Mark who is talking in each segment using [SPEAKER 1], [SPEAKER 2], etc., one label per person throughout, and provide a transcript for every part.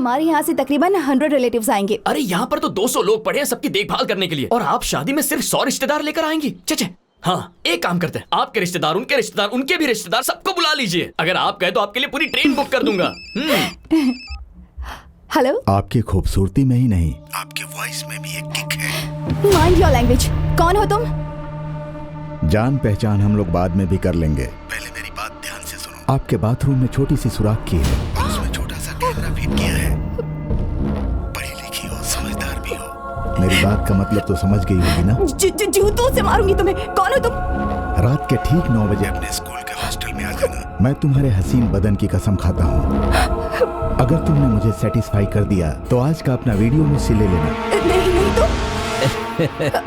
[SPEAKER 1] हमारे यहाँ से तकरीबन 100 रिलेटिव्स आएंगे।
[SPEAKER 2] अरे यहाँ पर तो 200 लोग पड़े हैं सबकी देखभाल करने के लिए, और आप शादी में सिर्फ 100 रिश्तेदार लेकर आएंगी? चचे हाँ, एक काम करते हैं, आपके रिश्तेदार, उनके भी रिश्तेदार, सबको बुला लीजिए। अगर आप कहे तो आपके लिए पूरी ट्रेन बुक कर दूंगा।
[SPEAKER 1] हेलो।
[SPEAKER 3] आपकी खूबसूरती में ही नहीं, आपके वॉइस में भी एक किक है।
[SPEAKER 1] Mind your language. कौन हो तुम?
[SPEAKER 3] जान पहचान हम लोग बाद में भी कर लेंगे, पहले मेरी बात ध्यान से सुनो। आपके बाथरूम में छोटी सी सुराख की है और उसमें छोटा सा कैमरा फिट किया है। पढ़ी लिखी हो, समझदार भी हो, मेरी बात का मतलब तो समझ गई होगी ना?
[SPEAKER 1] जूतों से मारूंगी तुम्हें। कौन हो तुम?
[SPEAKER 3] रात के ठीक 9 बजे अपने स्कूल के हॉस्टल में आ जाना। मैं तुम्हारे हसीन बदन की कसम खाता हूँ। अगर तुमने मुझे सेटिस्फाई कर दिया तो आज का अपना वीडियो मुझसे ले लेना।
[SPEAKER 1] नहीं तो।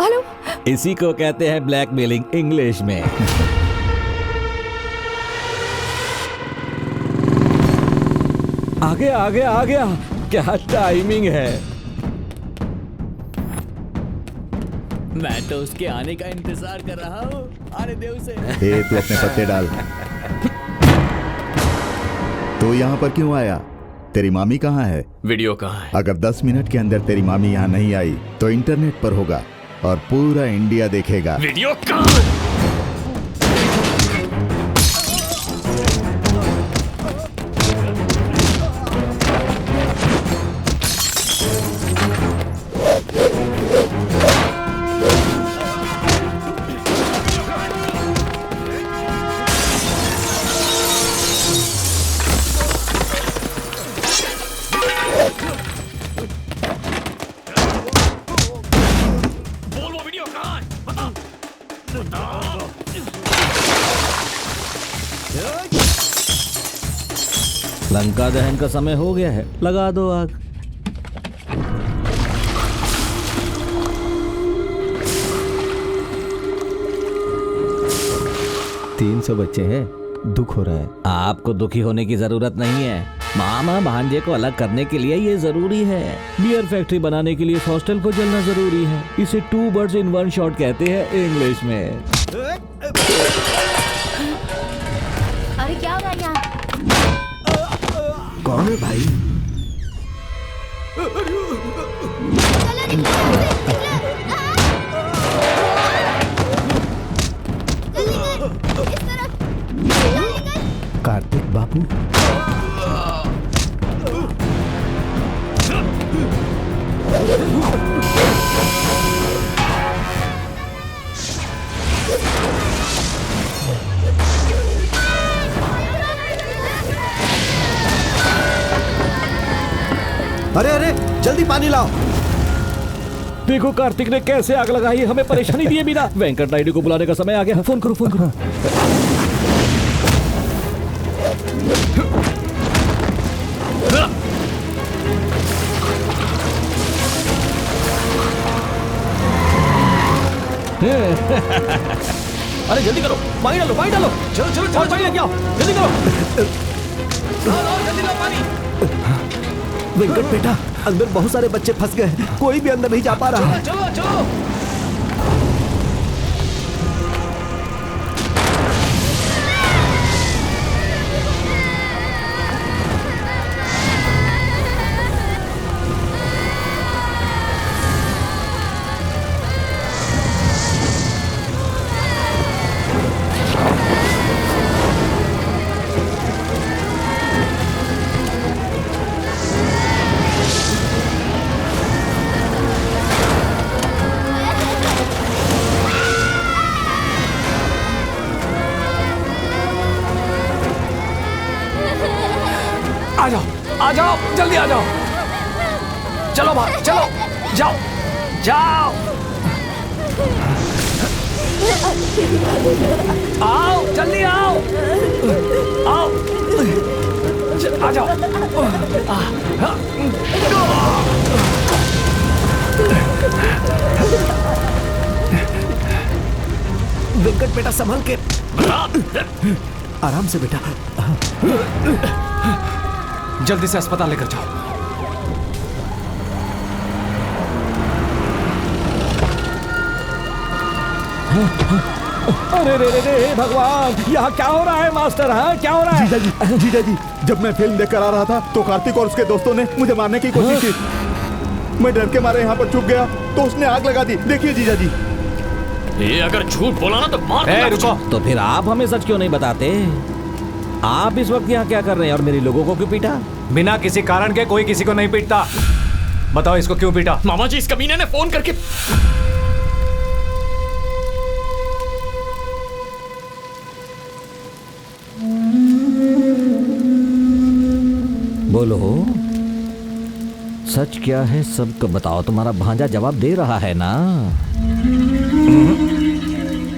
[SPEAKER 1] हेलो।
[SPEAKER 4] इसी को कहते हैं ब्लैकमेलिंग इंग्लिश में। आ गया। क्या टाइमिंग है।
[SPEAKER 2] मैं तो उसके आने का इंतजार कर रहा हूँ। आने दे उसे।
[SPEAKER 3] तू अपने पत्ते डाल। तो यहाँ पर क्यों आया? तेरी मामी कहाँ है?
[SPEAKER 2] वीडियो कहाँ है?
[SPEAKER 3] अगर 10 मिनट के अंदर तेरी मामी यहाँ नहीं आई तो इंटरनेट पर होगा और पूरा इंडिया देखेगा।
[SPEAKER 2] वीडियो कहाँ है?
[SPEAKER 4] लंका दहन का समय हो गया है, लगा दो आग। तीन 300 बच्चे हैं, दुख हो रहा है। आपको दुखी होने की जरूरत नहीं है। मामा भांजे को अलग करने के लिए ये जरूरी है। बियर फैक्ट्री बनाने के लिए हॉस्टल को जलना जरूरी है। इसे 2 बर्ड्स इन 1 शॉट कहते हैं इंग्लिश में।
[SPEAKER 1] अरे क्या हो रहा है यहाँ?
[SPEAKER 3] कौन है भाई? कार्तिक बाबू।
[SPEAKER 5] अरे जल्दी पानी लाओ।
[SPEAKER 4] देखो कार्तिक ने कैसे आग लगाई, हमें परेशानी दिए बिना। वेंकट नायडू को बुलाने का समय आ गया। फोन करो।
[SPEAKER 2] अरे जल्दी करो, पानी डालो। चलो पानी लेके आओ, जल्दी करो। जल्दी लो पानी।
[SPEAKER 5] वेंकट बेटा, अंदर बहुत सारे बच्चे फंस गए, कोई भी अंदर नहीं जा पा रहा।
[SPEAKER 2] चलो। आ जाओ, जल्दी आ जाओ। चलो बाहर, चलो, जाओ। आओ, जल्दी आओ। आ जाओ।
[SPEAKER 5] वेंकट बेटा संभल के, आराम से बेटा।
[SPEAKER 2] जल्दी से अस्पताल लेकर जाओ।
[SPEAKER 4] अरे रे भगवान, यहाँ क्या हो रहा है मास्टर? हाँ क्या हो रहा है?
[SPEAKER 5] जीजा जी
[SPEAKER 3] जब मैं फिल्म देखकर आ रहा था तो कार्तिक और उसके दोस्तों ने मुझे मारने की कोशिश की। मैं डर के मारे यहाँ पर छुप गया तो उसने आग लगा दी। देखिए जीजा जी।
[SPEAKER 2] ये अगर झूठ बोला ना तो मार दूंगा
[SPEAKER 5] रुको।
[SPEAKER 2] तुझे।
[SPEAKER 4] तो फिर आप हमें सच क्यों नहीं बताते? आप इस वक्त यहाँ क्या कर रहे हैं और मेरे लोगों को क्यों पीटा?
[SPEAKER 5] बिना किसी कारण के कोई किसी को नहीं पीटता। बताओ इसको क्यों पीटा?
[SPEAKER 2] मामा जी, इस कमीने ने फोन करके
[SPEAKER 4] बोलो, सच क्या है सबको बताओ। तुम्हारा भांजा जवाब दे रहा है ना?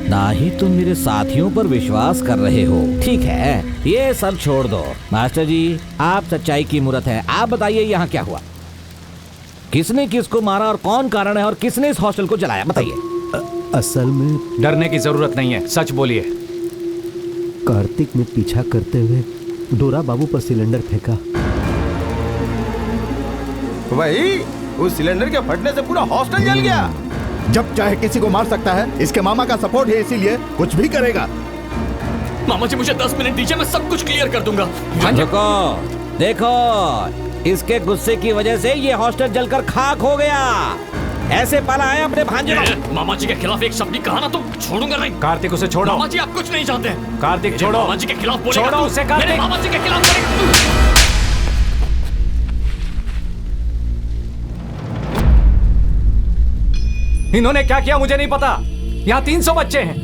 [SPEAKER 4] ना ही तुम मेरे साथियों पर विश्वास कर रहे हो। ठीक है, ये सब छोड़ दो। मास्टर जी, आप सच्चाई की मूरत है। आप बताइए यहाँ क्या हुआ? किसने किसको मारा और कौन कारण है और किसने इस हॉस्टल को जलाया? बताइए।
[SPEAKER 5] असल में डरने की जरूरत नहीं है, सच बोलिए। कार्तिक ने पीछा करते हुए डोरा बाबू पर सिलेंडर फेंका।
[SPEAKER 6] वही, उस सिलेंडर के फटने से पूरा हॉस्टल जल गया।
[SPEAKER 3] जब चाहे किसी को मार सकता है। इसके मामा का सपोर्ट है, इसीलिए कुछ भी करेगा।
[SPEAKER 2] मामा जी मुझे 10 मिनट दीजिए, मैं सब कुछ क्लियर कर दूंगा।
[SPEAKER 4] देखो देखो, इसके गुस्से की वजह से ये हॉस्टल जलकर खाक हो गया। ऐसे पाला है अपने भांजे को।
[SPEAKER 2] मामा जी के खिलाफ एक शब्द भी कहा ना तो छोड़ूंगा नहीं।
[SPEAKER 5] कार्तिक उसे छोड़ो।
[SPEAKER 2] मामा जी आप कुछ नहीं जानते हैं।
[SPEAKER 5] कार्तिक
[SPEAKER 2] मेरे
[SPEAKER 5] छोड़ो।
[SPEAKER 2] मामा जी के खिलाफ बोलेगा
[SPEAKER 5] छोड़ो
[SPEAKER 2] तू।
[SPEAKER 5] उसे कार्तिक।
[SPEAKER 2] मेरे मामा जी के खिलाफ बोलेगा।
[SPEAKER 5] इन्होंने क्या किया मुझे नहीं पता। यहाँ 300 बच्चे हैं।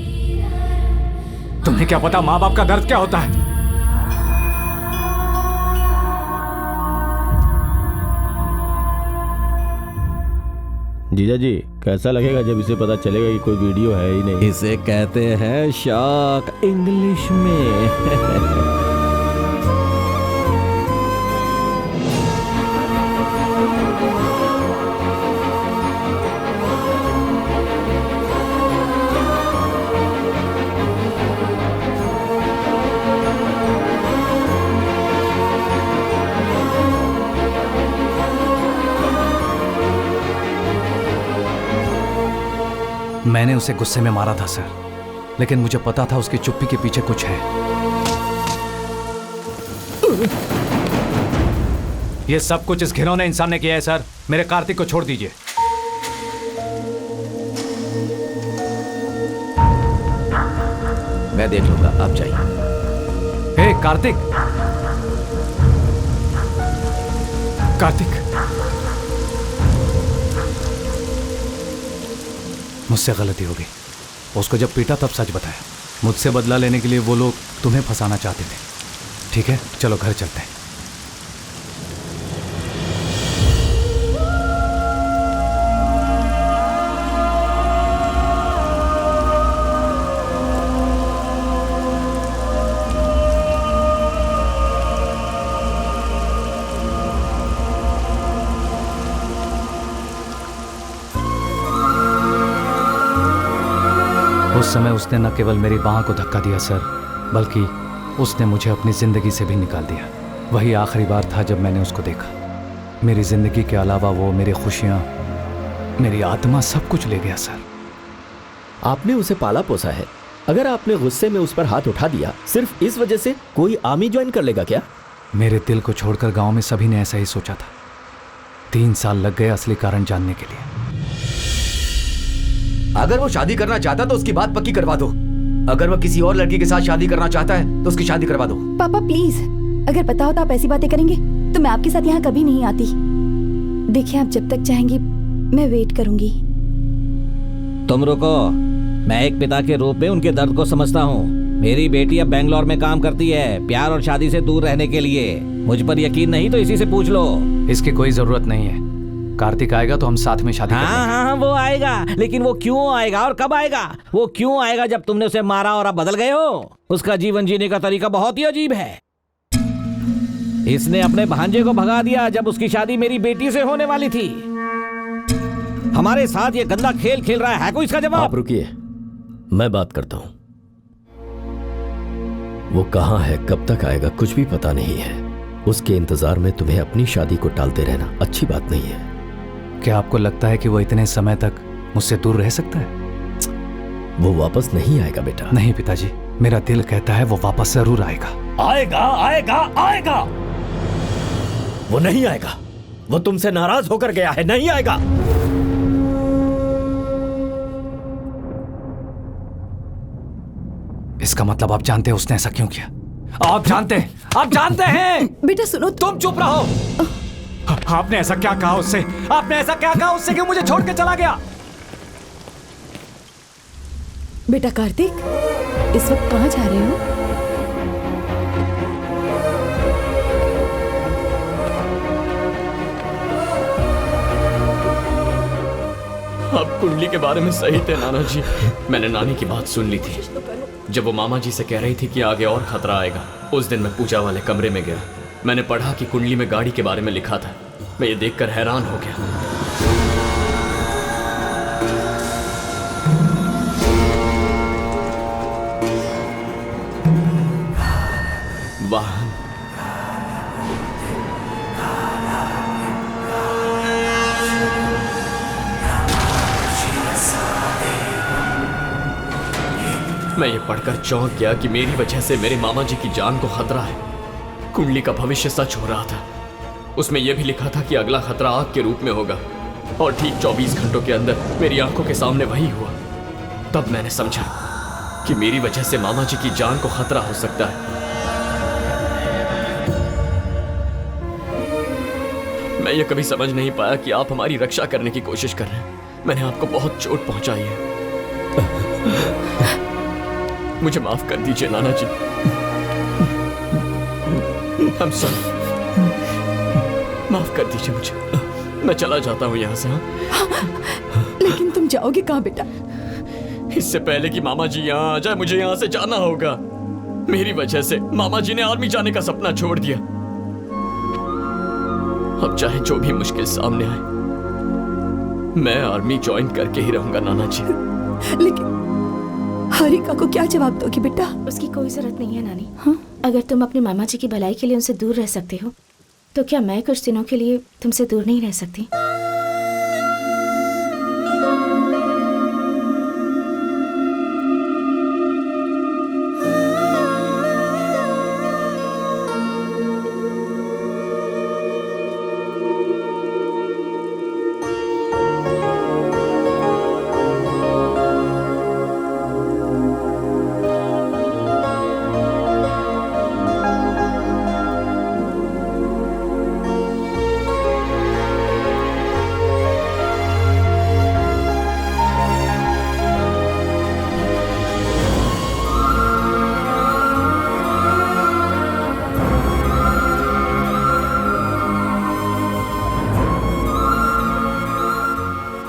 [SPEAKER 5] तुम्हें क्या पता माँ बाप का दर्द क्या होता है?
[SPEAKER 7] जीजा जी, कैसा लगेगा जब इसे पता चलेगा कि कोई वीडियो है ही नहीं?
[SPEAKER 4] इसे कहते हैं शॉक इंग्लिश में।
[SPEAKER 5] मैंने उसे गुस्से में मारा था सर, लेकिन मुझे पता था उसकी चुप्पी के पीछे कुछ है। ये सब कुछ इस घिनौने इंसान ने किया है सर। मेरे कार्तिक को छोड़ दीजिए।
[SPEAKER 6] मैं देख लूंगा, आप जाइए।
[SPEAKER 5] हे कार्तिक, कार्तिक, मुझसे गलती हो गई। उसको जब पीटा तब सच बताया। मुझसे बदला लेने के लिए वो लोग तुम्हें फंसाना चाहते थे। ठीक है, चलो घर चलते हैं। उस समय उसने न केवल मेरी बाह को धक्का दिया सर, बल्कि उसने मुझे अपनी जिंदगी से भी निकाल दिया। वही आखिरी बार था जब मैंने उसको देखा। मेरी जिंदगी के अलावा वो मेरी खुशियां, मेरी आत्मा, सब कुछ ले गया सर।
[SPEAKER 6] आपने उसे पाला पोसा है। अगर आपने गुस्से में उस पर हाथ उठा दिया सिर्फ इस वजह से, कोई आर्मी ज्वाइन कर लेगा क्या?
[SPEAKER 5] मेरे दिल को छोड़कर गांव में सभी ने ऐसा ही सोचा था। 3 साल लग गए असली कारण जानने के लिए।
[SPEAKER 8] अगर वो शादी करना चाहता तो उसकी बात पक्की करवा दो। अगर वो किसी और लड़की के साथ शादी करना चाहता है तो उसकी शादी करवा दो।
[SPEAKER 1] पापा प्लीज, अगर पता हो तो आप ऐसी बातें करेंगे तो मैं आपके साथ यहाँ कभी नहीं आती। देखिए, आप जब तक चाहेंगी मैं वेट करूंगी।
[SPEAKER 4] तुम रुको, मैं एक पिता के रूप में उनके दर्द को समझता हूँ। मेरी बेटी अब बेंगलोर में काम करती है, प्यार और शादी से दूर रहने के लिए। मुझ पर यकीन नहीं तो इसी से पूछ लो।
[SPEAKER 5] इसकी कोई जरूरत नहीं है। कार्तिक आएगा तो हम साथ में शादी करेंगे।
[SPEAKER 4] हाँ, वो आएगा, लेकिन वो क्यों आएगा और कब आएगा? वो क्यों आएगा जब तुमने उसे मारा और अब बदल गए हो? उसका जीवन जीने का तरीका बहुत ही अजीब है। इसने अपने भांजे को भगा दिया जब उसकी शादी मेरी बेटी से होने वाली थी। हमारे साथ ये गंदा खेल खेल रहा है कोई इसका जवाब?
[SPEAKER 6] आप रुकिए, मैं बात करता हूं। वो कहां है, कब तक आएगा, कुछ भी पता नहीं है। उसके इंतजार में तुम्हें अपनी शादी को टालते रहना अच्छी बात नहीं है।
[SPEAKER 5] क्या आपको लगता है कि वो इतने समय तक मुझसे दूर रह सकता है?
[SPEAKER 6] वो वापस नहीं आएगा बेटा।
[SPEAKER 5] नहीं पिताजी, मेरा दिल कहता है वो वापस जरूर आएगा।
[SPEAKER 6] आएगा आएगा आएगा। वो नहीं आएगा, वो तुमसे नाराज होकर गया है, नहीं आएगा।
[SPEAKER 5] इसका मतलब आप जानते हैं उसने ऐसा क्यों किया? आप जानते हैं।
[SPEAKER 1] बेटा सुनो,
[SPEAKER 5] तुम चुप रहो। आपने ऐसा क्या कहा उससे? आपने ऐसा क्या कहा उससे कि मुझे छोड़ के चला गया?
[SPEAKER 1] बेटा कार्तिक, इस वक्त कहाँ जा रहे हो?
[SPEAKER 2] आप कुंडली के बारे में सही थे नाना जी। मैंने नानी की बात सुन ली थी जब वो मामा जी से कह रही थी कि आगे और खतरा आएगा। उस दिन मैं पूजा वाले कमरे में गया। मैंने पढ़ा कि कुंडली में गाड़ी के बारे में लिखा था। मैं ये देखकर हैरान हो गया। वाहन, मैं ये पढ़कर चौंक गया कि मेरी वजह से मेरे मामा जी की जान को खतरा है। कुंडली का भविष्य सच हो रहा था। उसमें यह भी लिखा था कि अगला खतरा आग के रूप में होगा और ठीक 24 घंटों के अंदर मेरी आंखों के सामने वही हुआ। तब मैंने समझा कि मेरी वजह से मामा जी की जान को खतरा हो सकता है। मैं ये कभी समझ नहीं पाया कि आप हमारी रक्षा करने की कोशिश कर रहे हैं। मैंने आपको बहुत चोट पहुंचाई है। मुझे माफ कर दीजिए नाना जी। I'm sorry। माफ कर दीजिए मुझे। मैं चला जाता हूँ यहाँ से।
[SPEAKER 1] लेकिन तुम जाओगे कहाँ बेटा?
[SPEAKER 2] इससे पहले कि मामा जी यहाँ आ जाए मुझे यहाँ से जाना होगा। मेरी वजह से मामा जी ने आर्मी जाने का सपना छोड़ दिया। अब चाहे जो भी मुश्किल सामने आए, मैं आर्मी ज्वाइन करके ही रहूंगा नाना जी।
[SPEAKER 1] लेकिन हारिका को क्या जवाब दोगी बेटा?
[SPEAKER 9] उसकी कोई जरूरत नहीं है नानी।
[SPEAKER 1] हाँ?
[SPEAKER 9] अगर तुम अपने मामा जी की भलाई के लिए उनसे दूर रह सकते हो तो क्या मैं कुछ दिनों के लिए तुमसे दूर नहीं रह सकती?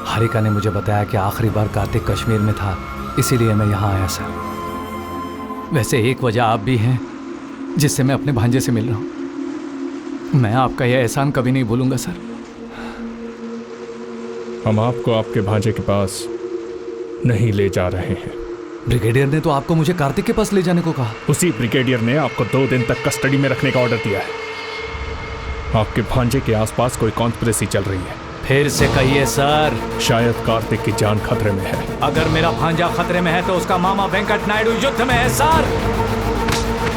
[SPEAKER 5] हारिका ने मुझे बताया कि आखिरी बार कार्तिक कश्मीर में था, इसीलिए मैं यहाँ आया सर। वैसे एक वजह आप भी हैं जिससे मैं अपने भांजे से मिल रहा हूँ। मैं आपका यह एहसान कभी नहीं भूलूंगा सर।
[SPEAKER 10] हम आपको आपके भांजे के पास नहीं ले जा रहे हैं।
[SPEAKER 5] ब्रिगेडियर ने तो आपको मुझे कार्तिक के पास ले जाने को कहा।
[SPEAKER 10] उसी ब्रिगेडियर ने आपको 2 दिन तक कस्टडी में रखने का ऑर्डर दिया है। आपके भांजे के आसपास कोई कॉन्स्पिरेसी चल रही है।
[SPEAKER 5] फिर से कहिए सर।
[SPEAKER 10] शायद कार्तिक की जान खतरे में है।
[SPEAKER 5] अगर मेरा भांजा खतरे में है तो उसका मामा वेंकट नायडू युद्ध में है सर।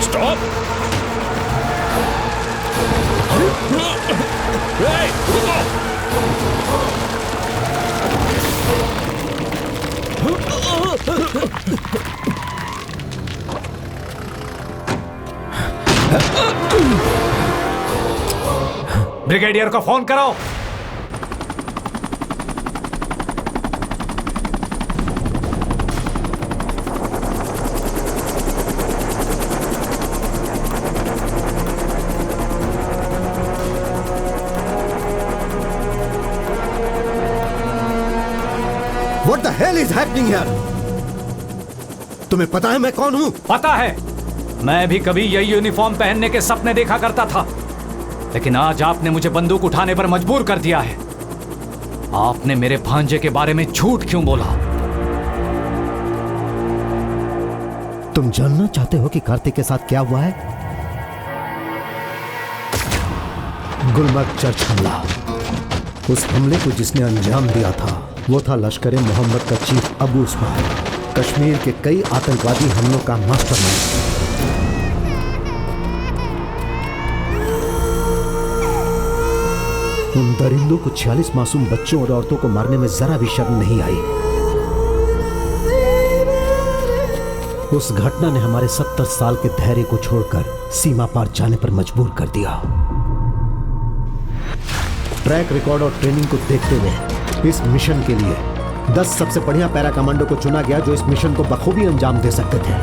[SPEAKER 10] स्टॉप।
[SPEAKER 5] ब्रिगेडियर को फोन करो।
[SPEAKER 11] What the hell is happening here? तुम्हें पता है मैं कौन हूं?
[SPEAKER 5] पता है। मैं भी कभी यही यूनिफॉर्म पहनने के सपने देखा करता था, लेकिन आज आपने मुझे बंदूक उठाने पर मजबूर कर दिया है। आपने मेरे भांजे के बारे में झूठ क्यों बोला?
[SPEAKER 11] तुम जानना चाहते हो कि कार्तिक के साथ क्या हुआ है? गुलमर्ग चर्च हमला। उस हमले को जिसने अंजाम दिया था वो था लश्कर मोहम्मद का चीफ अबू उस्मान, कश्मीर के कई आतंकवादी हमलों का मास्टरमाइंड। उन दरिंदों को 46 मासूम बच्चों और औरतों को मारने में जरा भी शर्म नहीं आई। उस घटना ने हमारे 70 साल के धैर्य को छोड़कर सीमा पार जाने पर मजबूर कर दिया। ट्रैक रिकॉर्ड और ट्रेनिंग को देखते हुए इस मिशन के लिए 10 सबसे बढ़िया पैरा कमांडो को चुना गया जो इस मिशन को बखूबी अंजाम दे सकते थे।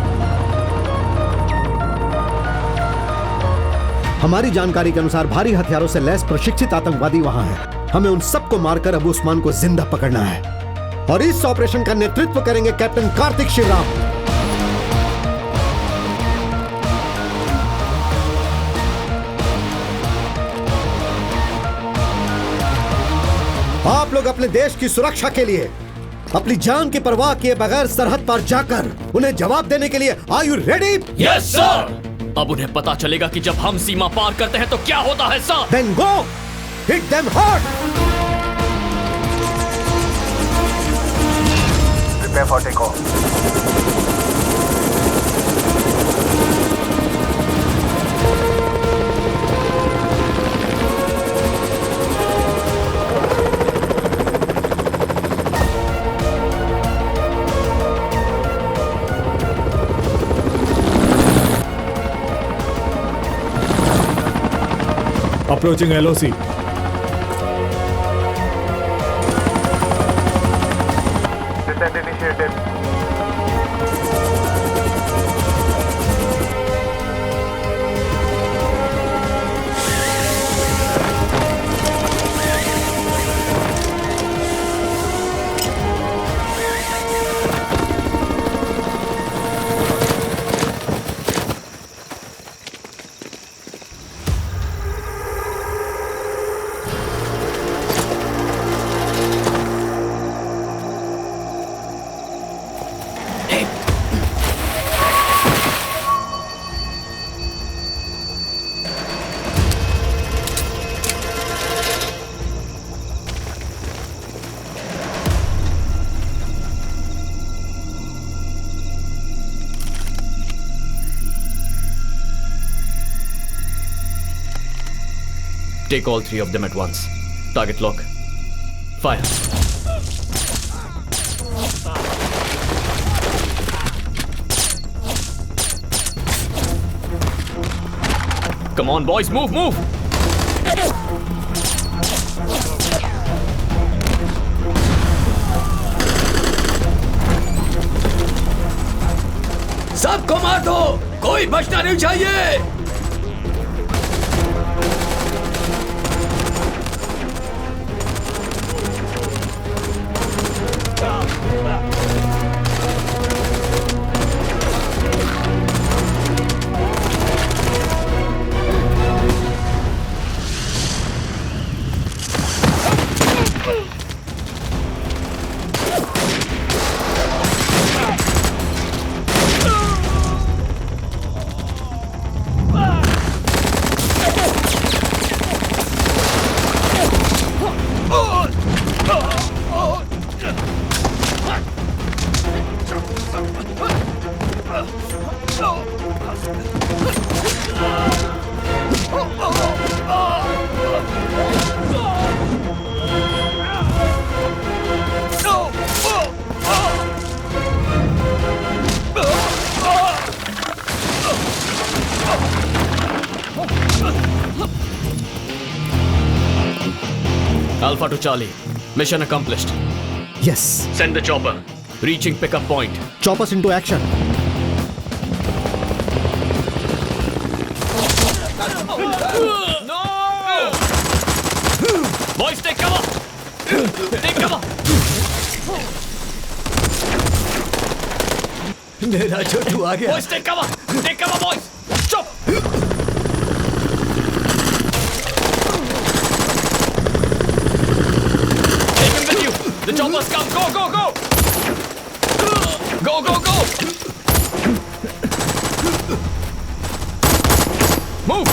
[SPEAKER 11] हमारी जानकारी के अनुसार भारी हथियारों से लैस प्रशिक्षित आतंकवादी वहां हैं। हमें उन सबको मारकर अबू उस्मान को जिंदा पकड़ना है और इस ऑपरेशन का नेतृत्व करेंगे कैप्टन कार्तिक शिवराम। आप लोग अपने देश की सुरक्षा के लिए अपनी जान की परवाह किए बगैर सरहद पर जाकर उन्हें जवाब देने के लिए are you ready?
[SPEAKER 2] Yes sir. अब उन्हें पता चलेगा कि जब हम सीमा पार करते हैं तो क्या होता है sir.
[SPEAKER 11] Then go hit them hard. Prepare for take off.
[SPEAKER 10] Approaching LOC.
[SPEAKER 12] Descent initiated.
[SPEAKER 2] Take all 3 of them at once. Target lock. Fire. Come on, boys, move, move!
[SPEAKER 8] सबको मार दो, कोई बचना नहीं चाहिए।
[SPEAKER 2] Alpha to Charlie. Mission accomplished.
[SPEAKER 11] Yes.
[SPEAKER 2] Send the chopper. Reaching pickup point.
[SPEAKER 11] Choppers into action.
[SPEAKER 2] No! Boys, take cover! Take cover!
[SPEAKER 8] मेरा छोटू आ गया।
[SPEAKER 2] Boys, take cover! Take cover, boys! Chop! Take him with you! The choppers come! Go, go, go! Go, go, go! Move!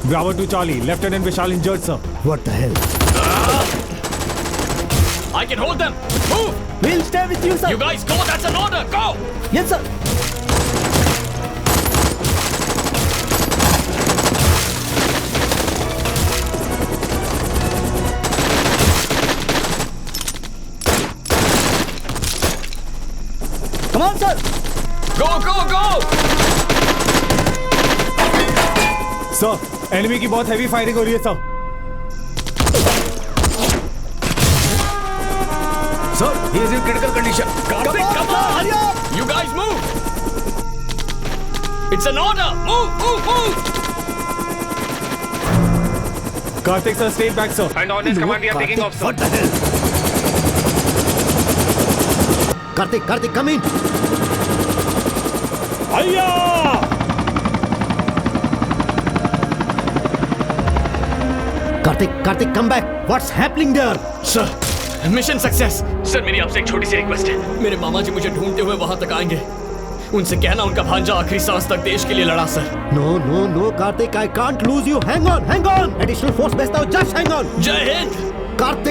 [SPEAKER 13] Bravo to Charlie. Lieutenant Vishal injured, sir.
[SPEAKER 11] What the hell?
[SPEAKER 2] I can hold them. Move.
[SPEAKER 6] We'll stay with you, sir.
[SPEAKER 2] You guys go. That's an order. Go.
[SPEAKER 6] Yes, sir. Come on, sir.
[SPEAKER 2] Go, go, go.
[SPEAKER 13] Sir, enemy की बहुत heavy firing हो रही है, sir.
[SPEAKER 8] Sir, he is in critical condition.
[SPEAKER 2] Karthik, come on. You guys move. It's an order. Move, move, move.
[SPEAKER 13] Karthik, sir, stay back, sir.
[SPEAKER 12] And on his command, we are taking off, sir.
[SPEAKER 11] What the hell? Karthik, come in. Karthik, come back. What's happening there?
[SPEAKER 2] Sir, mission success. Sir मेरी आपसे एक छोटी सी request है। मेरे मामा जी मुझे ढूंढते हुए वहां तक आएंगे। उनसे कहना उनका भांजा आखिरी सांस तक देश के लिए लड़ा sir.
[SPEAKER 11] No, Karthik, I can't lose you. Hang on. Additional force भेजता हूँ. Just hang on.
[SPEAKER 2] जय हिंद।
[SPEAKER 11] Karthik.